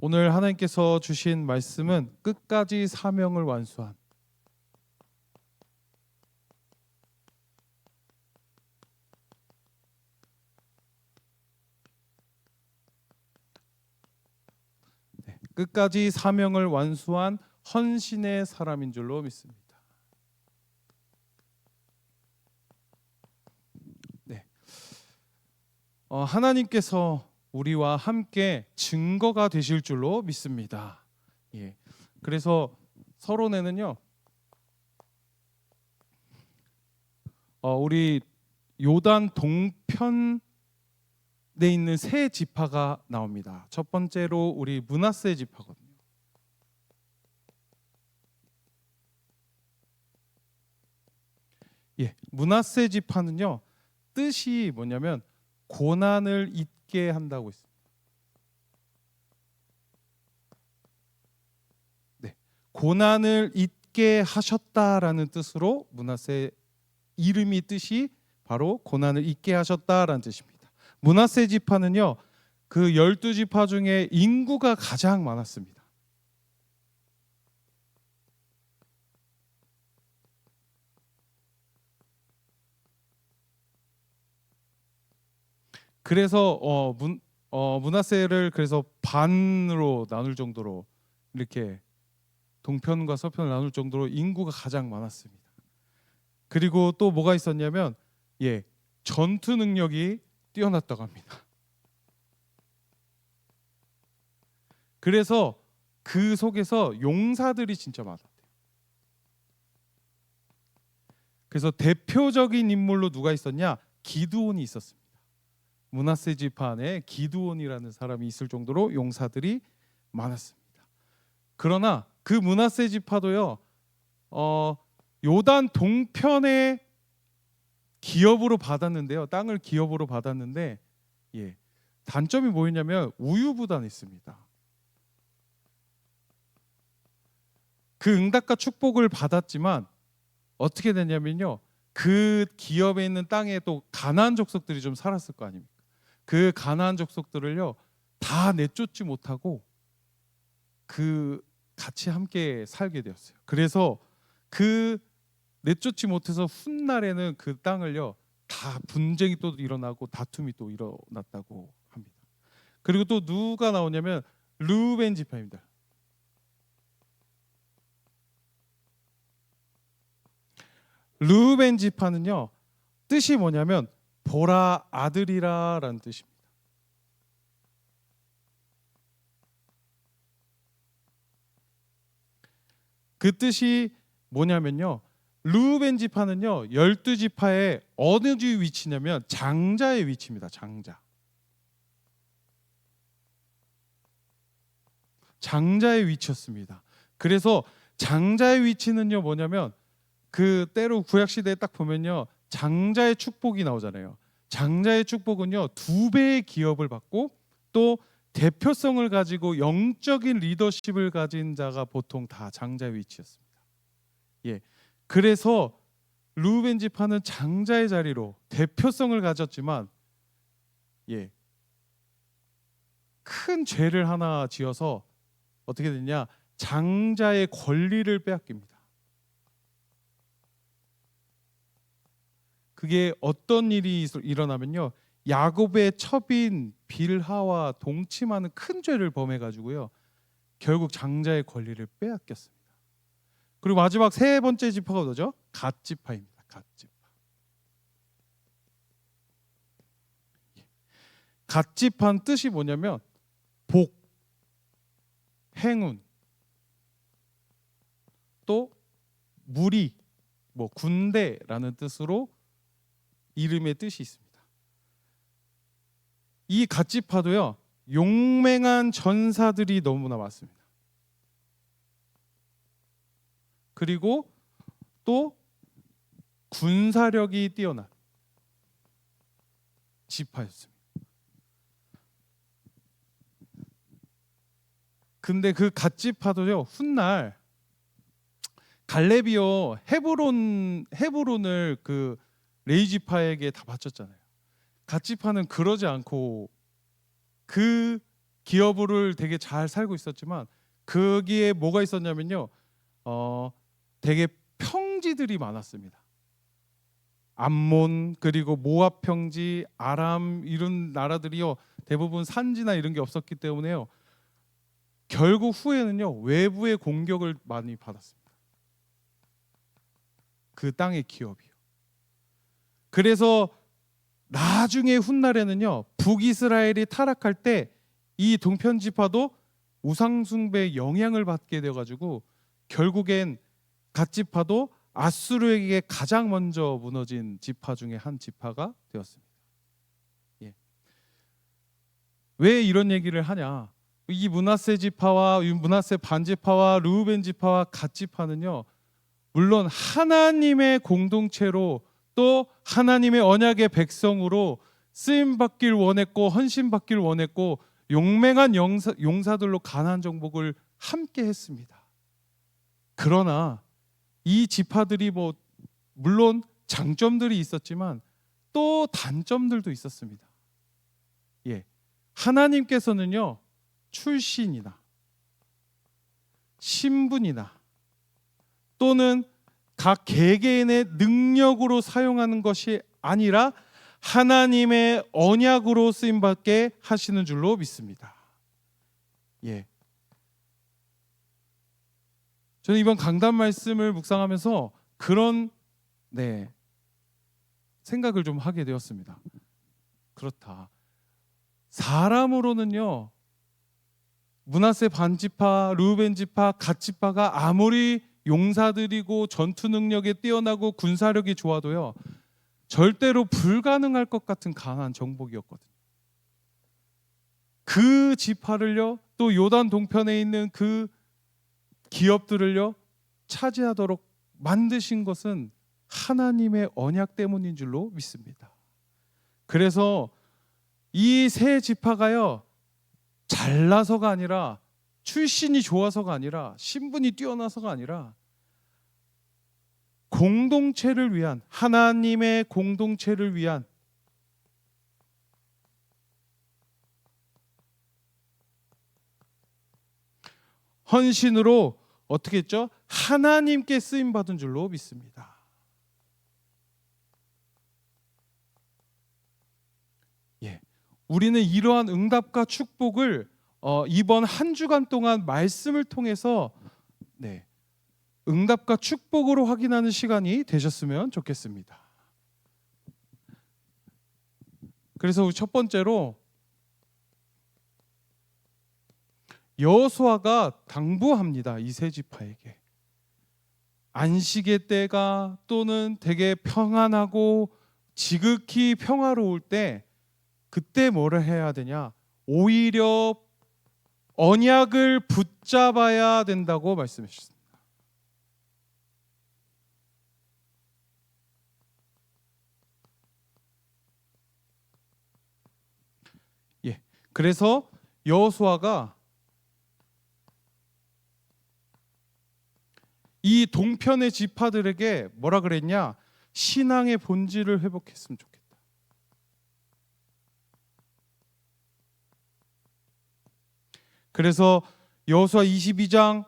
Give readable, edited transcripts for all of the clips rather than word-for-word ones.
오늘 하나님께서 주신 말씀은 끝까지 사명을 완수한 끝까지 사명을 완수한 헌신의 사람인 줄로 믿습니다. 네. 하나님께서 우리와 함께 증거가 되실 줄로 믿습니다. 예. 그래서 서론에는요, 우리 요단 동편에 있는 세 지파가 나옵니다. 첫 번째로 우리 므낫세 지파거든요. 예, 므낫세 지파는요, 뜻이 뭐냐면 고난을 잊게 한다고 했습니다. 네, 고난을 잊게 하셨다라는 뜻으로 므낫세 이름이 뜻이 바로 고난을 잊게 하셨다라는 뜻입니다. 므낫세 지파는요, 그 12지파 중에 인구가 가장 많았습니다. 그래서 므낫세를 그래서 반으로 나눌 정도로 이렇게 동편과 서편을 나눌 정도로 인구가 가장 많았습니다. 그리고 또 뭐가 있었냐면 전투 능력이 뛰어났다고 합니다. 그래서 그 속에서 용사들이 진짜 많았대요. 그래서 대표적인 인물로 누가 있었냐? 기드온이 있었습니다. 므낫세 지파 안에 기드온이라는 사람이 있을 정도로 용사들이 많았습니다. 그러나 그 므낫세 지파도요, 요단 동편의 기업으로 받았는데요, 땅을 기업으로 받았는데 단점이 뭐였냐면 우유부단했습니다. 그 응답과 축복을 받았지만 어떻게 됐냐면요, 그 기업에 있는 땅에 또 가나안 족속들이 좀 살았을 거 아닙니까? 그 가나안 족속들을요 다 내쫓지 못하고 그 같이 함께 살게 되었어요. 그래서 그 내쫓지 못해서 훗날에는 그 땅을요 다 분쟁이 또 일어나고 다툼이 또 일어났다고 합니다. 그리고 또 누가 나오냐면 르우벤 지파입니다. 르우벤 지파는요, 뜻이 뭐냐면 보라 아들이라라는 뜻입니다. 그 뜻이 뭐냐면요, 르우벤 지파는요 12지파의 어느 주 위치냐면 장자의 위치입니다. 장자의 위치였습니다. 그래서 장자의 위치는요 뭐냐면, 그 때로 구약 시대에 딱 보면요 장자의 축복이 나오잖아요. 장자의 축복은요 2배의 기업을 받고 또 대표성을 가지고 영적인 리더십을 가진 자가 보통 다 장자의 위치였습니다. 그래서 르우벤 지파는 장자의 자리로 대표성을 가졌지만 큰 죄를 하나 지어서 어떻게 됐냐, 장자의 권리를 빼앗깁니다. 그게 어떤 일이 일어나면요, 야곱의 첩인 빌하와 동침하는 큰 죄를 범해가지고요 결국 장자의 권리를 빼앗겼습니다. 그리고 마지막 세 번째 지파가 뭐죠? 갓 지파입니다. 갓 지파는 뜻이 뭐냐면 복, 행운, 또 무리, 군대라는 뜻으로 이름의 뜻이 있습니다. 이 갓 지파도요 용맹한 전사들이 너무나 많습니다. 그리고 또 군사력이 뛰어난 지파였습니다. 근데 그 갓 지파도요 훗날 갈렙이요 헤브론을 그 레위 지파에게 다 바쳤잖아요. 갓 지파는 그러지 않고 그 기업을 되게 잘 살고 있었지만 거기에 뭐가 있었냐면요, 되게 평지들이 많았습니다. 암몬 그리고 모압 평지, 아람 이런 나라들이요 대부분 산지나 이런 게 없었기 때문에요. 결국 후에는요 외부의 공격을 많이 받았습니다. 그 땅의 기업이요. 그래서 나중에 훗날에는요 북이스라엘이 타락할 때 이 동편 지파도 우상 숭배의 영향을 받게 돼 가지고 결국엔 갓 지파도 아수르에게 가장 먼저 무너진 지파 중에 한 지파가 되었습니다. 예. 왜 이런 얘기를 하냐? 이 므낫세 지파와 므낫세 반지파와 르우벤 지파와 갓 지파는요 물론 하나님의 공동체로 또 하나님의 언약의 백성으로 쓰임 받길 원했고 헌신 받길 원했고 용맹한 용사들로 가나안 정복을 함께 했습니다. 그러나 이 지파들이 물론 장점들이 있었지만 또 단점들도 있었습니다. 예. 하나님께서는요 출신이나 신분이나 또는 각 개개인의 능력으로 사용하는 것이 아니라 하나님의 언약으로 쓰임받게 하시는 줄로 믿습니다. 예. 저는 이번 강단 말씀을 묵상하면서 그런 생각을 좀 하게 되었습니다. 그렇다. 사람으로는요 므낫세 반지파, 르우벤 지파, 갓 지파가 아무리 용사들이고 전투 능력에 뛰어나고 군사력이 좋아도요 절대로 불가능할 것 같은 가나안 정복이었거든요. 그 지파를요 또 요단 동편에 있는 그 기업들을요 차지하도록 만드신 것은 하나님의 언약 때문인 줄로 믿습니다. 그래서 이 세 지파가요 잘나서가 아니라 출신이 좋아서가 아니라 신분이 뛰어나서가 아니라 공동체를 위한 하나님의 공동체를 위한 헌신으로 어떻게 했죠? 하나님께 쓰임 받은 줄로 믿습니다. 예, 우리는 이러한 응답과 축복을 이번 한 주간 동안 말씀을 통해서 응답과 축복으로 확인하는 시간이 되셨으면 좋겠습니다. 그래서 우리 첫 번째로 여호수아가 당부합니다. 이 세 지파에게 안식의 때가 또는 되게 평안하고 지극히 평화로울 때 그때 뭐를 해야 되냐? 오히려 언약을 붙잡아야 된다고 말씀하셨습니다. 예, 그래서 여호수아가 이 동편의 지파들에게 뭐라 그랬냐? 신앙의 본질을 회복했으면 좋겠다. 그래서 여호수아 22장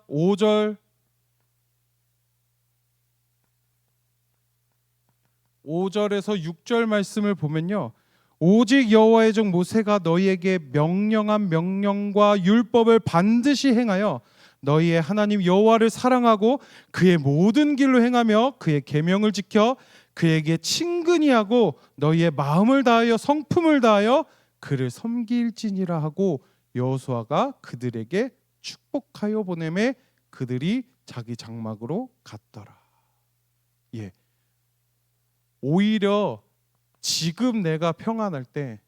5절에서 6절 말씀을 보면요. 오직 여호와의 종 모세가 너희에게 명령한 명령과 율법을 반드시 행하여 너희의 하나님 여호와를 사랑하고 그의 모든 길로 행하며 그의 계명을 지켜 그에게 친근히 하고 너희의 마음을 다하여 성품을 다하여 그를 섬길지니라 하고 여호수아가 그들에게 축복하여 보내매 그들이 자기 장막으로 갔더라. 예. 오히려 지금 내가 평안할 때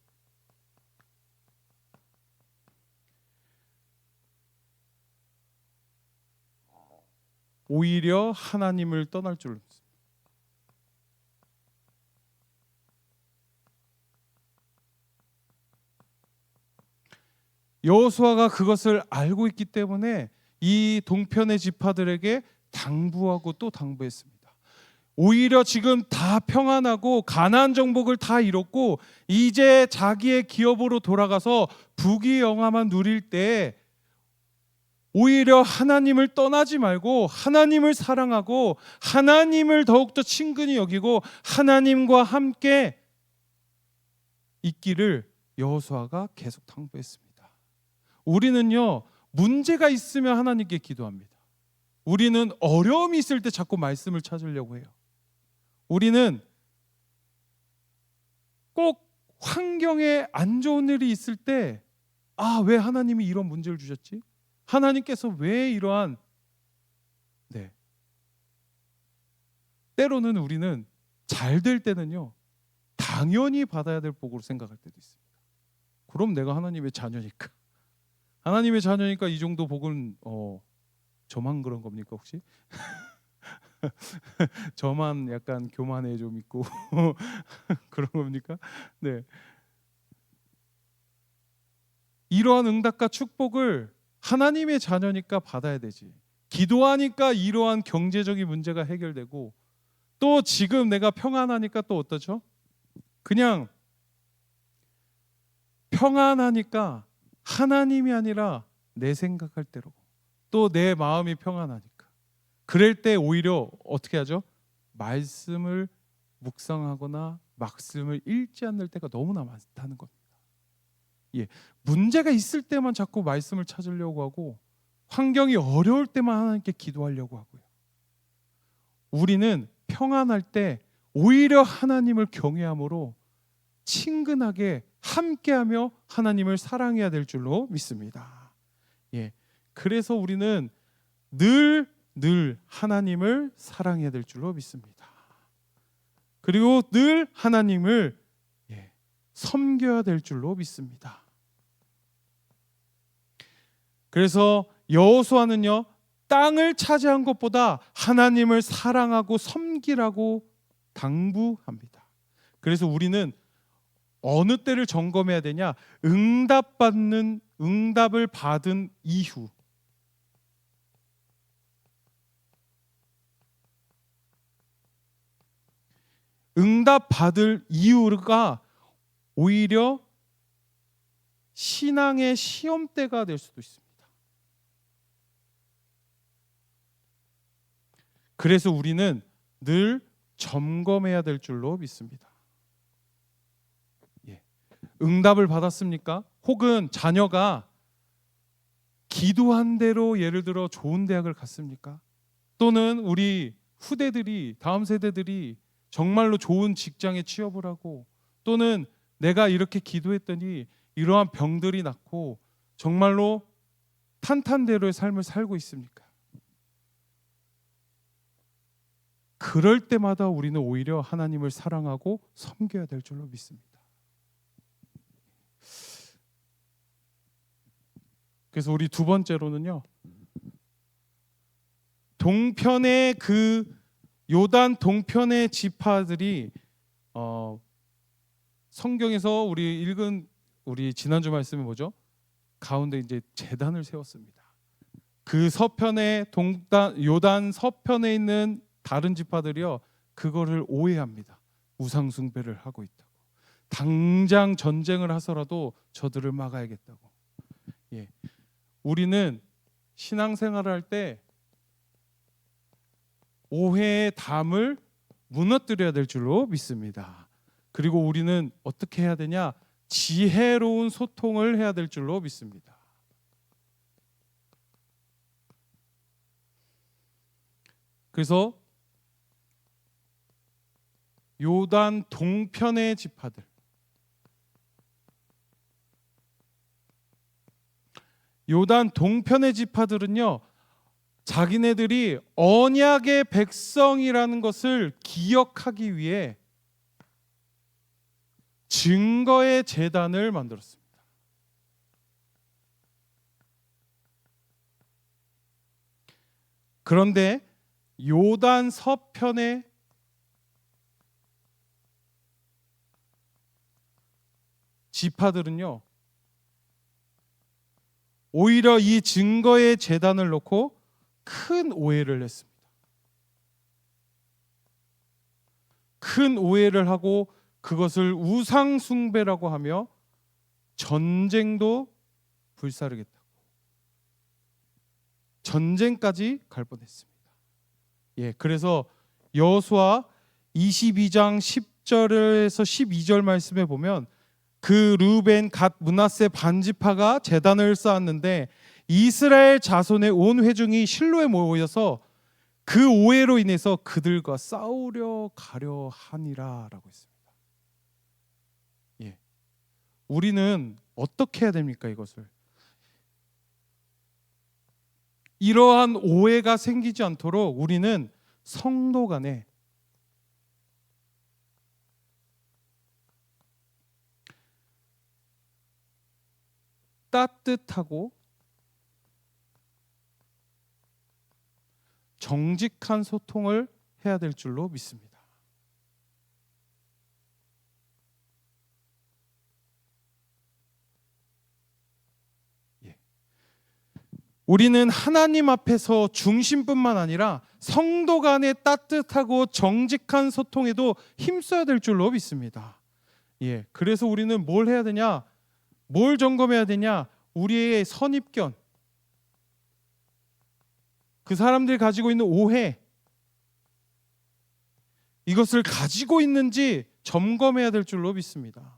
오히려 하나님을 떠날 줄 믿습니다. 여호수아가 그것을 알고 있기 때문에 이 동편의 지파들에게 당부하고 또 당부했습니다. 오히려 지금 다 평안하고 가나안 정복을 다 이뤘고 이제 자기의 기업으로 돌아가서 부귀영화만 누릴 때 오히려 하나님을 떠나지 말고 하나님을 사랑하고 하나님을 더욱더 친근히 여기고 하나님과 함께 있기를 여호수아가 계속 당부했습니다. 우리는요, 문제가 있으면 하나님께 기도합니다. 우리는 어려움이 있을 때 자꾸 말씀을 찾으려고 해요. 우리는 꼭 환경에 안 좋은 일이 있을 때 왜 하나님이 이런 문제를 주셨지? 하나님께서 왜 이러한 때로는 우리는 잘 될 때는요, 당연히 받아야 될 복으로 생각할 때도 있습니다. 그럼 내가 하나님의 자녀니까 이 정도 복은 저만 그런 겁니까 혹시? 저만 약간 교만에 좀 있고 그런 겁니까? 네. 이러한 응답과 축복을 하나님의 자녀니까 받아야 되지. 기도하니까 이러한 경제적인 문제가 해결되고 또 지금 내가 평안하니까 또 어떠죠? 그냥 평안하니까 하나님이 아니라 내 생각할 대로 또 내 마음이 평안하니까 그럴 때 오히려 어떻게 하죠? 말씀을 묵상하거나 말씀을 읽지 않을 때가 너무나 많다는 겁니다. 문제가 있을 때만 자꾸 말씀을 찾으려고 하고 환경이 어려울 때만 하나님께 기도하려고 하고요. 우리는 평안할 때 오히려 하나님을 경외함으로 친근하게 함께하며 하나님을 사랑해야 될 줄로 믿습니다. 그래서 우리는 늘 하나님을 사랑해야 될 줄로 믿습니다. 그리고 늘 하나님을 섬겨야 될 줄로 믿습니다. 그래서 여호수아는요, 땅을 차지한 것보다 하나님을 사랑하고 섬기라고 당부합니다. 그래서 우리는 어느 때를 점검해야 되냐? 응답을 받은 이후. 응답 받을 이유가 오히려 신앙의 시험대가 될 수도 있습니다. 그래서 우리는 늘 점검해야 될 줄로 믿습니다. 응답을 받았습니까? 혹은 자녀가 기도한 대로 예를 들어 좋은 대학을 갔습니까? 또는 우리 후대들이 다음 세대들이 정말로 좋은 직장에 취업을 하고 또는 내가 이렇게 기도했더니 이러한 병들이 낫고 정말로 탄탄대로의 삶을 살고 있습니까? 그럴 때마다 우리는 오히려 하나님을 사랑하고 섬겨야 될 줄로 믿습니다. 그래서 우리 두 번째로는요, 동편의 요단 동편의 지파들이 성경에서 우리 지난주 말씀이 뭐죠? 가운데 이제 제단을 세웠습니다. 그 서편의 요단 서편에 있는 다른 지파들이요, 그거를 오해합니다. 우상 숭배를 하고 있다고. 당장 전쟁을 하서라도 저들을 막아야겠다고. 우리는 신앙생활을 할 때 오해의 담을 무너뜨려야 될 줄로 믿습니다. 그리고 우리는 어떻게 해야 되냐? 지혜로운 소통을 해야 될 줄로 믿습니다. 그래서 요단 동편의 지파들, 요단 동편의 지파들은요, 자기네들이 언약의 백성이라는 것을 기억하기 위해 증거의 제단을 만들었습니다. 그런데 요단 서편의 지파들은요, 오히려 이 증거의 제단을 놓고 큰 오해를 했습니다. 큰 오해를 하고 그것을 우상 숭배라고 하며 전쟁도 불사르겠다고 전쟁까지 갈 뻔했습니다. 그래서 여호수아 22장 10절에서 12절 말씀에 보면 그 르우벤 갓 므낫세 반지파가 제단을 쌓았는데 이스라엘 자손의 온 회중이 실로에 모여서 그 오해로 인해서 그들과 싸우려 가려 하니라라고 했습니다. 우리는 어떻게 해야 됩니까? 이것을 이러한 오해가 생기지 않도록 우리는 성도 간에 따뜻하고 정직한 소통을 해야 될 줄로 믿습니다. 우리는 하나님 앞에서 중심뿐만 아니라 성도 간의 따뜻하고 정직한 소통에도 힘써야 될 줄로 믿습니다. 그래서 우리는 뭘 해야 되냐? 뭘 점검해야 되냐? 우리의 선입견, 그 사람들이 가지고 있는 오해, 이것을 가지고 있는지 점검해야 될 줄로 믿습니다.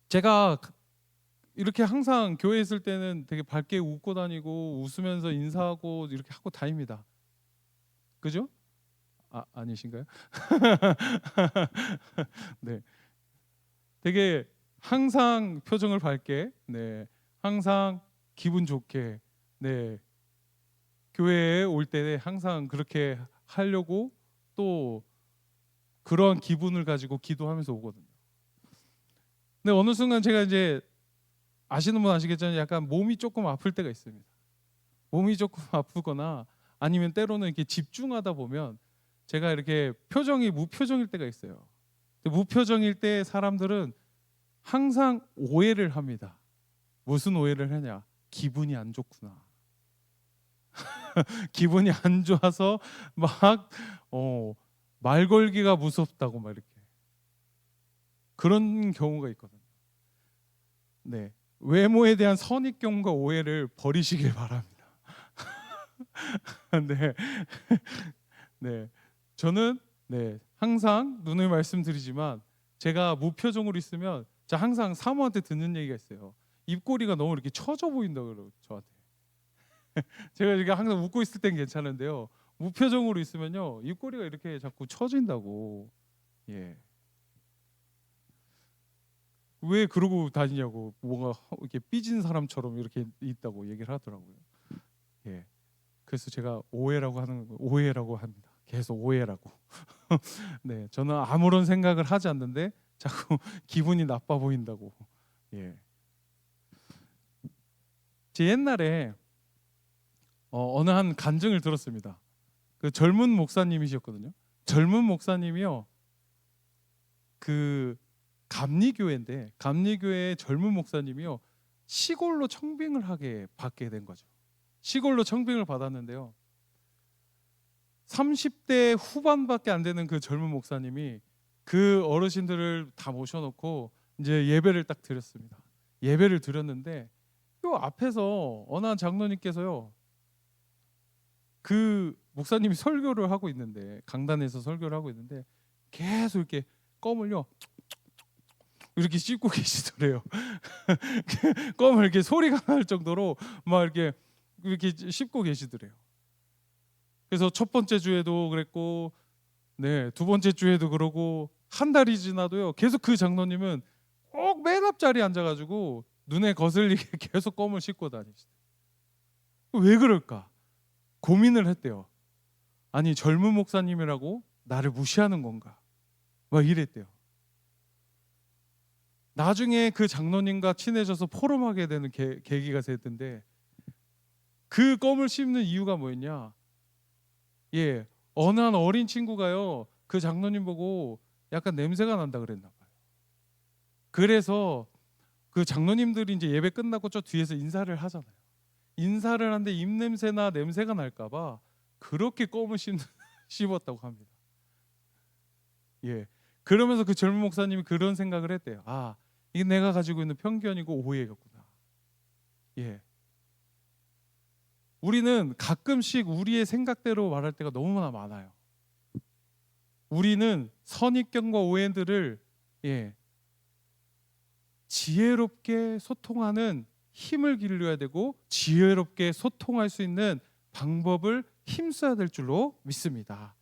제가 이렇게 항상 교회에 있을 때는 되게 밝게 웃고 다니고 웃으면서 인사하고 이렇게 하고 다닙니다. 그죠? 아니신가요? 네, 되게 항상 표정을 밝게, 항상 기분 좋게, 교회에 올 때 항상 그렇게 하려고 또 그런 기분을 가지고 기도하면서 오거든요. 근데 어느 순간 제가 이제 아시는 분 아시겠지만 약간 몸이 조금 아플 때가 있습니다. 몸이 조금 아프거나 아니면 때로는 이렇게 집중하다 보면 제가 이렇게 표정이 무표정일 때가 있어요. 무표정일 때 사람들은 항상 오해를 합니다. 무슨 오해를 하냐? 기분이 안 좋구나. 기분이 안 좋아서 막 말 걸기가 무섭다고 막 이렇게 그런 경우가 있거든요. 외모에 대한 선입견과 오해를 버리시길 바랍니다. 저는 항상 누누이 말씀드리지만 제가 무표정으로 있으면 제가 항상 사모한테 듣는 얘기가 있어요. 입꼬리가 너무 이렇게 처져 보인다고 그러고 저한테. 제가 이렇게 항상 웃고 있을 땐 괜찮은데요. 무표정으로 있으면요 입꼬리가 이렇게 자꾸 처진다고. 왜 그러고 다니냐고, 뭔가 이렇게 삐진 사람처럼 이렇게 있다고 얘기를 하더라고요. 그래서 제가 오해라고 합니다. 계속 오해라고. 저는 아무런 생각을 하지 않는데 자꾸 기분이 나빠 보인다고. 제 옛날에 어느 한 간증을 들었습니다. 그 젊은 목사님이셨거든요. 젊은 목사님이요. 그 감리교회인데 감리교회의 젊은 목사님이요. 시골로 청빙을 받게 된 거죠. 시골로 청빙을 받았는데요. 30대 후반밖에 안 되는 그 젊은 목사님이 그 어르신들을 다 모셔놓고 이제 예배를 딱 드렸습니다. 예배를 드렸는데 요 앞에서 어느 한 장로님께서요. 그 목사님이 설교를 하고 있는데 강단에서 설교를 하고 있는데 계속 이렇게 껌을요 이렇게 씹고 계시더래요. 껌을 이렇게 소리가 날 정도로 막 이렇게 씹고 계시더래요. 그래서 첫 번째 주에도 그랬고, 두 번째 주에도 그러고 한 달이 지나도요 계속 그 장로님은 꼭 맨 앞자리에 앉아가지고 눈에 거슬리게 계속 껌을 씹고 다니시대요. 왜 그럴까? 고민을 했대요. 아니 젊은 목사님이라고 나를 무시하는 건가? 막 이랬대요. 나중에 그 장로님과 친해져서 포럼하게 되는 계기가 됐던데 그 껌을 씹는 이유가 뭐였냐? 어느 한 어린 친구가요 그 장로님 보고 약간 냄새가 난다 그랬나 봐요. 그래서 그 장로님들이 이제 예배 끝나고 저 뒤에서 인사를 하잖아요. 인사를 하는데 입냄새나 냄새가 날까봐 그렇게 껌을 씹었다고 합니다. 예. 그러면서 그 젊은 목사님이 그런 생각을 했대요. 아, 이게 내가 가지고 있는 편견이고 오해였구나. 예. 우리는 가끔씩 우리의 생각대로 말할 때가 너무나 많아요. 우리는 선입견과 오해들을 지혜롭게 소통하는 힘을 기르어야 되고 지혜롭게 소통할 수 있는 방법을 힘써야 될 줄로 믿습니다.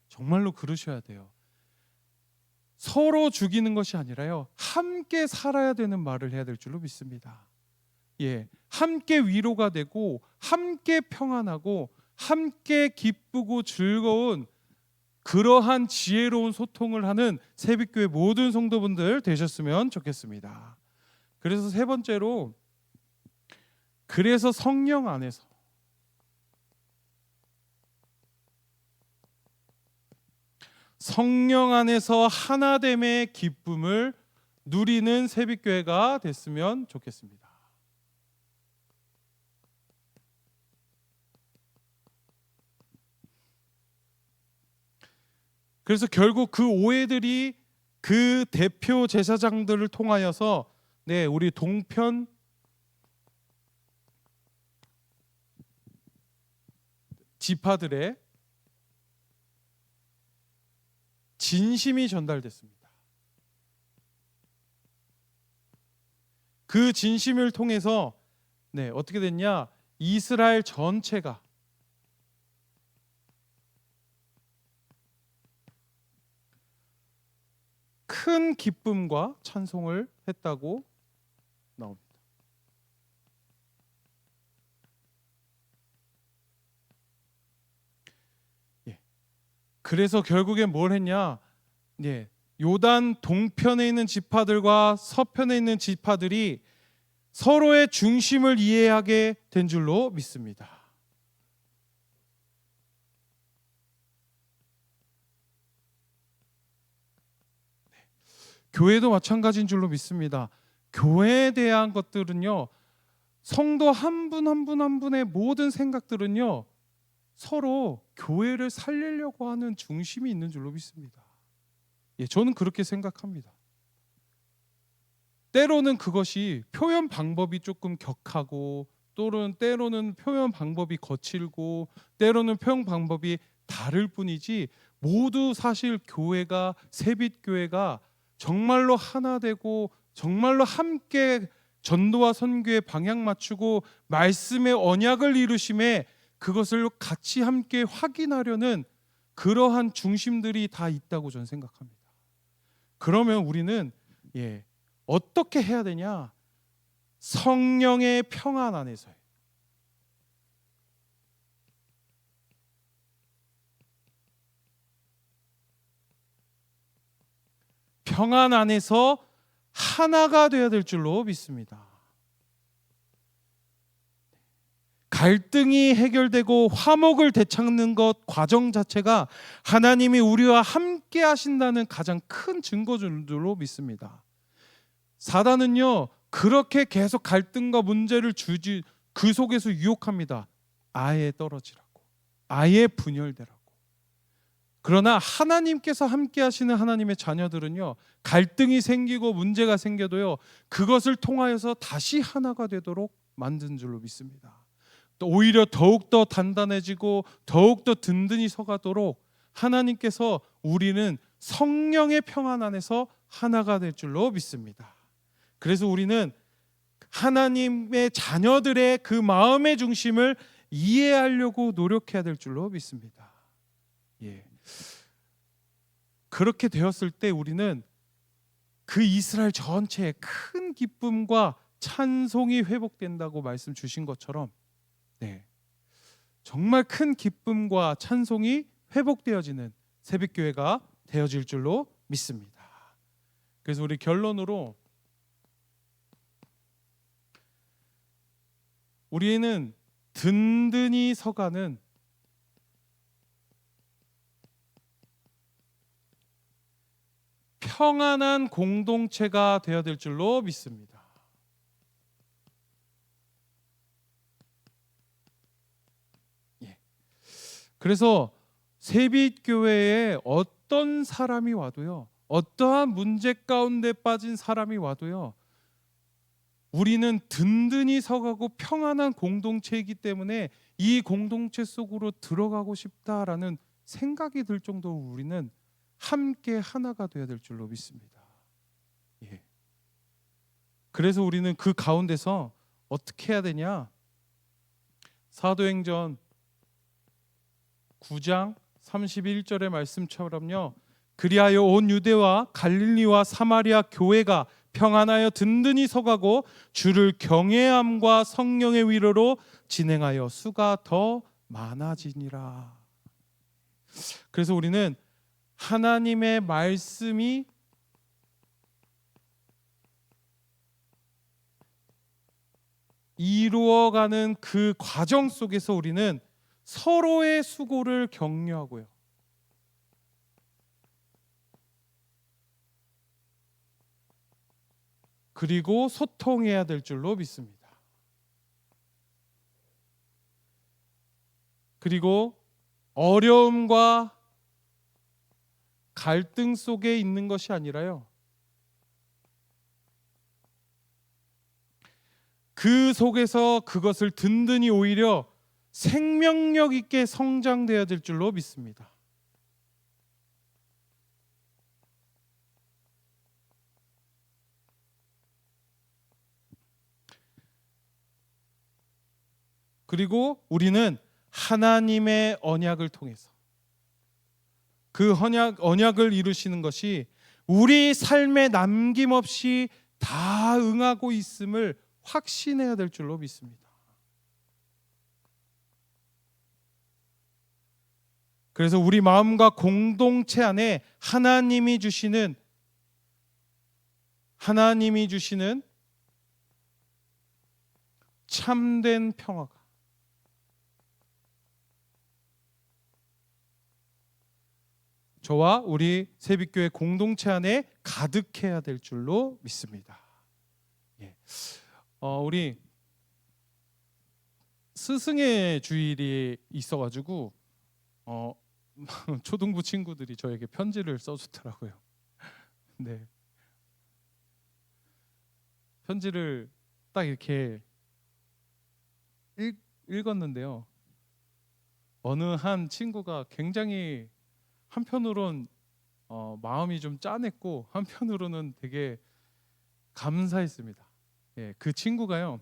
정말로 그러셔야 돼요. 서로 죽이는 것이 아니라요, 함께 살아야 되는 말을 해야 될 줄로 믿습니다. 함께 위로가 되고 함께 평안하고 함께 기쁘고 즐거운 그러한 지혜로운 소통을 하는 새빛교회 모든 성도분들 되셨으면 좋겠습니다. 그래서 세 번째로, 그래서 성령 안에서 하나됨의 기쁨을 누리는 새빛교회가 됐으면 좋겠습니다. 그래서 결국 그 오해들이 그 대표 제사장들을 통하여서 우리 동편 지파들의 진심이 전달됐습니다. 그 진심을 통해서 어떻게 됐냐? 이스라엘 전체가 큰 기쁨과 찬송을 했다고 나옵니다. 그래서 결국엔 뭘 했냐? 요단 동편에 있는 지파들과 서편에 있는 지파들이 서로의 중심을 이해하게 된 줄로 믿습니다. 교회도 마찬가지인 줄로 믿습니다. 교회에 대한 것들은요, 성도 한 분 한 분 한 분의 모든 생각들은요, 서로 교회를 살리려고 하는 중심이 있는 줄로 믿습니다. 저는 그렇게 생각합니다. 때로는 그것이 표현 방법이 조금 격하고, 또는 때로는 표현 방법이 거칠고, 때로는 표현 방법이 다를 뿐이지, 모두 사실 교회가, 새빛교회가 정말로 하나 되고 정말로 함께 전도와 선교에 방향 맞추고 말씀의 언약을 이루심에 그것을 같이 함께 확인하려는 그러한 중심들이 다 있다고 저는 생각합니다. 그러면 우리는 어떻게 해야 되냐? 성령의 평안 안에서요. 평안 안에서 하나가 되어야 될 줄로 믿습니다. 갈등이 해결되고 화목을 되찾는 것 과정 자체가 하나님이 우리와 함께 하신다는 가장 큰 증거인 줄로 믿습니다. 사단은요, 그렇게 계속 갈등과 문제를 주지, 그 속에서 유혹합니다. 아예 떨어지라고, 아예 분열되라고. 그러나 하나님께서 함께 하시는 하나님의 자녀들은요, 갈등이 생기고 문제가 생겨도요, 그것을 통하여서 다시 하나가 되도록 만든 줄로 믿습니다. 또 오히려 더욱더 단단해지고 더욱더 든든히 서가도록 하나님께서 우리는 성령의 평안 안에서 하나가 될 줄로 믿습니다. 그래서 우리는 하나님의 자녀들의 그 마음의 중심을 이해하려고 노력해야 될 줄로 믿습니다. 그렇게 되었을 때 우리는 그 이스라엘 전체의 큰 기쁨과 찬송이 회복된다고 말씀 주신 것처럼 정말 큰 기쁨과 찬송이 회복되어지는 새벽교회가 되어질 줄로 믿습니다. 그래서 우리 결론으로, 우리는 든든히 서가는 평안한 공동체가 되어야 될 줄로 믿습니다. 그래서 세빛교회에 어떤 사람이 와도요, 어떠한 문제 가운데 빠진 사람이 와도요, 우리는 든든히 서가고 평안한 공동체이기 때문에 이 공동체 속으로 들어가고 싶다라는 생각이 들 정도로 우리는 함께 하나가 되어야 될 줄로 믿습니다. 예. 그래서 우리는 그 가운데서 어떻게 해야 되냐? 사도행전 9장 31절의 말씀처럼요, 그리하여 온 유대와 갈릴리와 사마리아 교회가 평안하여 든든히 서가고 주를 경외함과 성령의 위로로 진행하여 수가 더 많아지니라. 그래서 우리는 하나님의 말씀이 이루어가는 그 과정 속에서 우리는 서로의 수고를 격려하고요, 그리고 소통해야 될 줄로 믿습니다. 그리고 어려움과 갈등 속에 있는 것이 아니라요, 그 속에서 그것을 든든히 오히려 생명력 있게 성장되어야 될 줄로 믿습니다. 그리고 우리는 하나님의 언약을 통해서 그 언약을 이루시는 것이 우리 삶에 남김없이 다 응하고 있음을 확신해야 될 줄로 믿습니다. 그래서 우리 마음과 공동체 안에 하나님이 주시는 참된 평화가 저와 우리 세빛교회 공동체 안에 가득해야 될 줄로 믿습니다. 예. 우리 스승의 주일이 있어가지고 초등부 친구들이 저에게 편지를 써주더라고요. 네. 편지를 딱 이렇게 읽었는데요, 어느 한 친구가 굉장히 한편으론 마음이 좀 짠했고 한편으로는 되게 감사했습니다. 예, 그 친구가요,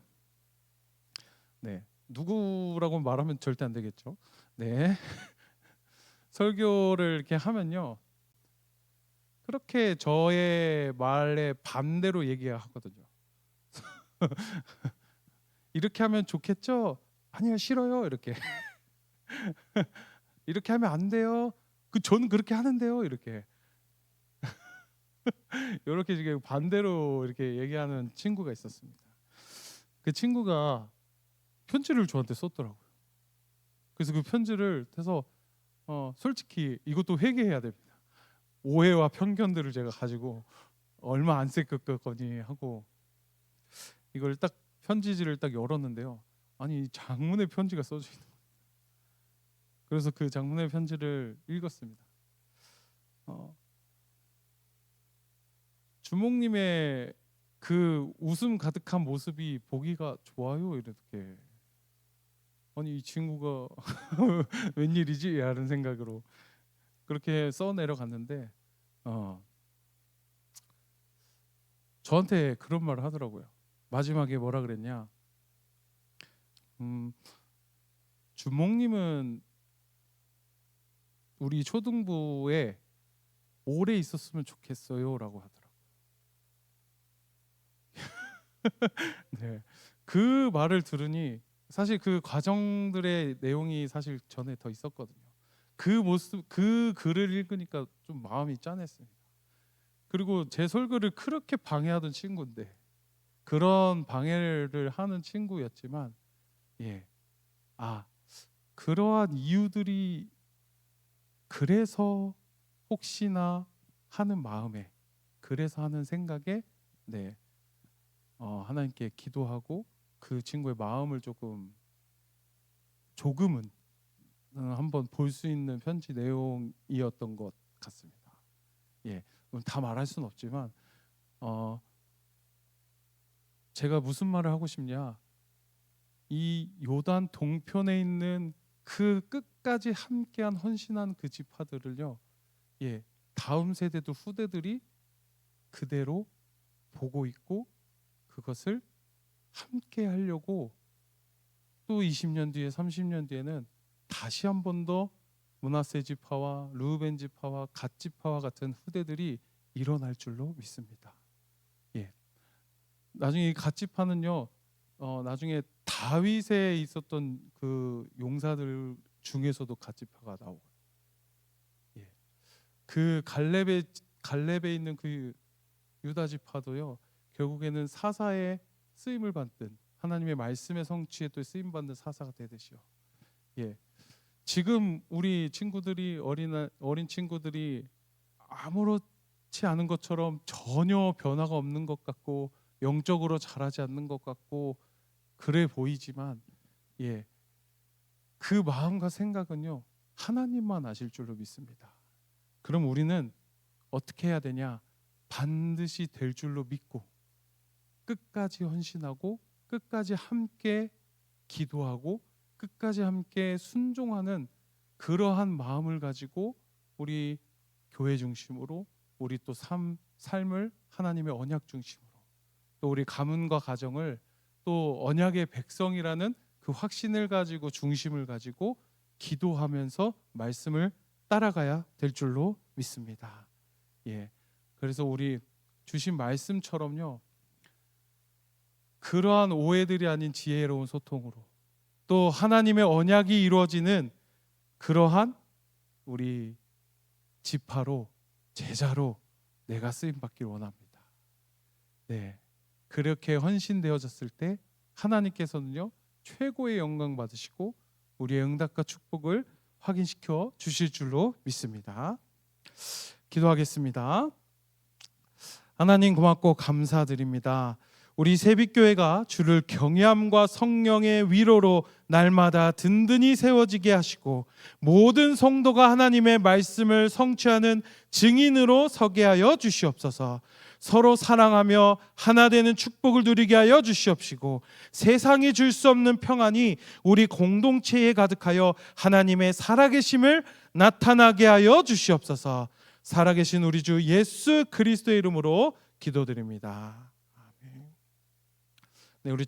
네, 누구라고 말하면 절대 안 되겠죠. 네, 설교를 이렇게 하면요, 그렇게 저의 말에 반대로 얘기하거든요. 이렇게 하면 좋겠죠? 아니요, 싫어요. 이렇게 이렇게 하면 안 돼요. 저는 그렇게 하는데요. 이렇게 지금 반대로 이렇게 얘기하는 친구가 있었습니다. 그 친구가 편지를 저한테 썼더라고요. 그래서 그 편지를 해서 솔직히 이것도 회개해야 됩니다. 오해와 편견들을 제가 가지고 얼마 안 썼겠거니 하고 이걸 딱 편지지를 딱 열었는데요, 아니 장문의 편지가 써져 있는 거예요. 그래서 그 장문의 편지를 읽었습니다. 주목님의 그 웃음 가득한 모습이 보기가 좋아요. 이렇게, 아니 이 친구가 웬일이지? 라는 생각으로 그렇게 써 내려갔는데 저한테 그런 말을 하더라고요. 마지막에 뭐라 그랬냐? 주목님은 우리 초등부에 오래 있었으면 좋겠어요라고 하더라고요. 네, 그 말을 들으니 사실 그 과정들의 내용이 사실 전에 더 있었거든요. 그 모습, 그 글을 읽으니까 좀 마음이 짠했습니다. 그리고 제 설교를 그렇게 방해하던 친구인데, 그런 방해를 하는 친구였지만, 예, 그러한 이유들이 그래서 혹시나 하는 마음에, 그래서 하는 생각에, 네, 하나님께 기도하고 그 친구의 마음을 조금은 한번 볼 수 있는 편지 내용이었던 것 같습니다. 예, 다 말할 수는 없지만 제가 무슨 말을 하고 싶냐, 이 요단 동편에 있는 그 끝까지 함께한 헌신한 그 지파들을요, 예, 다음 세대도 후대들이 그대로 보고 있고 그것을 함께 하려고 또 20년 뒤에 30년 뒤에는 다시 한 번 더 므낫세 지파와 르우벤 지파와 갓 지파와 같은 후대들이 일어날 줄로 믿습니다. 예, 나중에 이 갓 지파는요, 나중에 다윗에 있었던 그 용사들 중에서도 갓 지파가 나오고, 예, 그 갈렙에 있는 그 유다 지파도요, 결국에는 사사의 쓰임을 받는, 하나님의 말씀의 성취에 또 쓰임 받는 사사가 되듯이요. 예, 지금 우리 친구들이 어린 친구들이 아무렇지 않은 것처럼 전혀 변화가 없는 것 같고 영적으로 자라지 않는 것 같고 그래 보이지만, 예, 그 마음과 생각은요, 하나님만 아실 줄로 믿습니다. 그럼 우리는 어떻게 해야 되냐? 반드시 될 줄로 믿고 끝까지 헌신하고 끝까지 함께 기도하고 끝까지 함께 순종하는 그러한 마음을 가지고 우리 교회 중심으로, 우리 또 삶을 하나님의 언약 중심으로, 또 우리 가문과 가정을 또 언약의 백성이라는 그 확신을 가지고 중심을 가지고 기도하면서 말씀을 따라가야 될 줄로 믿습니다. 예, 그래서 우리 주신 말씀처럼요, 그러한 오해들이 아닌 지혜로운 소통으로 또 하나님의 언약이 이루어지는 그러한 우리 지파로, 제자로 내가 쓰임 받기를 원합니다. 네, 그렇게 헌신되어졌을 때 하나님께서는요, 최고의 영광 받으시고 우리의 응답과 축복을 확인시켜 주실 줄로 믿습니다. 기도하겠습니다. 하나님 고맙고 감사드립니다. 우리 새빛교회가 주를 경외함과 성령의 위로로 날마다 든든히 세워지게 하시고 모든 성도가 하나님의 말씀을 성취하는 증인으로 서게 하여 주시옵소서. 서로 사랑하며 하나 되는 축복을 누리게 하여 주시옵시고 세상이 줄 수 없는 평안이 우리 공동체에 가득하여 하나님의 살아계심을 나타나게 하여 주시옵소서. 살아계신 우리 주 예수 그리스도의 이름으로 기도드립니다. 아멘. 네, 우리